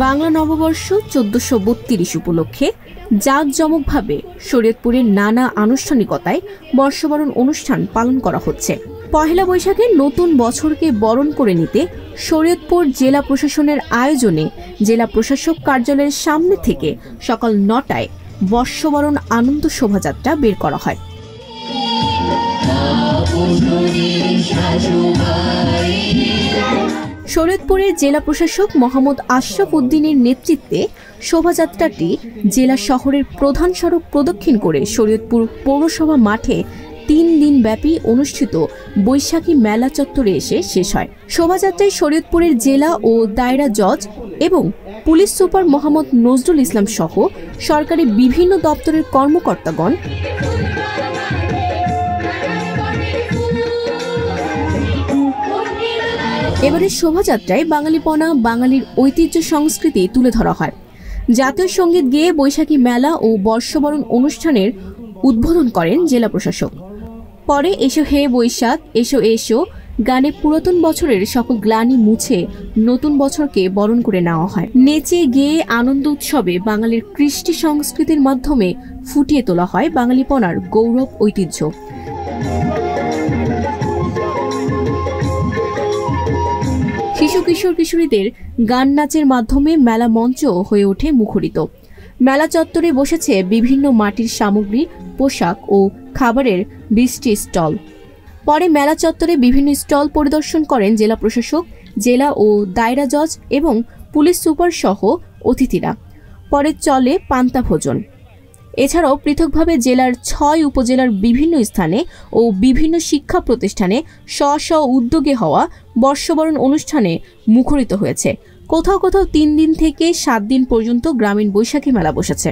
বাংলা নববর্ষ ১৪৩২ উপলক্ষে জাঁকজমকভাবে শরীয়তপুরের নানা আনুষ্ঠানিকতায় বর্ষবরণ অনুষ্ঠান পালন করা হচ্ছে। পহেলা বৈশাখে নতুন বছরকে বরণ করে নিতে শরীয়তপুর জেলা প্রশাসনের আয়োজনে জেলা প্রশাসক কার্যালয়ের সামনে থেকে সকাল ৯টায় বর্ষবরণ আনন্দ শোভাযাত্রা বের করা হয়। শরীয়তপুরের জেলা প্রশাসক মোহাম্মদ আশরাফ উদ্দিনের নেতৃত্বে শোভাযাত্রাটি জেলা শহরের প্রধান সড়ক প্রদক্ষিণ করে শরীয়তপুর পৌরসভা মাঠে ৩ দিন ব্যাপী অনুষ্ঠিত বৈশাখী মেলা চত্বরে এসে শেষ হয়। শোভাযাত্রায় শরীয়তপুরের জেলা ও দায়রা জজ এবং পুলিশ সুপার মোহাম্মদ নজরুল ইসলাম সহ সরকারি বিভিন্ন দপ্তরের কর্মকর্তাগণ এবারের শোভাযাত্রায় বাঙালিপনা, বাঙালির ঐতিহ্য সংস্কৃতি তুলে ধরা হয়। জাতীয় সঙ্গীত গেয়ে বৈশাখী মেলা ও বর্ষবরণ অনুষ্ঠানের উদ্বোধন করেন জেলা প্রশাসক। পরে এসো হে বৈশাখ, এসো এসো গানে পুরাতন বছরের সকল গ্লানি মুছে নতুন বছরকে বরণ করে নেওয়া হয়। নেচে গেয়ে আনন্দ উৎসবে বাঙালির কৃষ্টি সংস্কৃতির মাধ্যমে ফুটিয়ে তোলা হয় বাঙালিপনার গৌরব ঐতিহ্য। শিশু কিশোর কিশোরীদের গান নাচের মাধ্যমে মেলা মঞ্চ হয়ে ওঠে মুখরিত। মেলা চত্বরে বসেছে বিভিন্ন মাটির সামগ্রী, পোশাক ও খাবারের ২০টি স্টল। পরে মেলা চত্বরে বিভিন্ন স্টল পরিদর্শন করেন জেলা প্রশাসক, জেলা ও দায়রা জজ এবং পুলিশ সুপার সহ অতিথিরা। পরে চলে পান্তা ভোজন। এছাড়াও পৃথকভাবে জেলার ৬ উপজেলার বিভিন্ন স্থানে ও বিভিন্ন শিক্ষা প্রতিষ্ঠানে স্ব উদ্যোগে হওয়া বর্ষবরণ অনুষ্ঠানে মুখরিত হয়েছে। কোথাও কোথাও ৩ দিন থেকে ৭ দিন পর্যন্ত গ্রামীণ বৈশাখী মেলা বসেছে।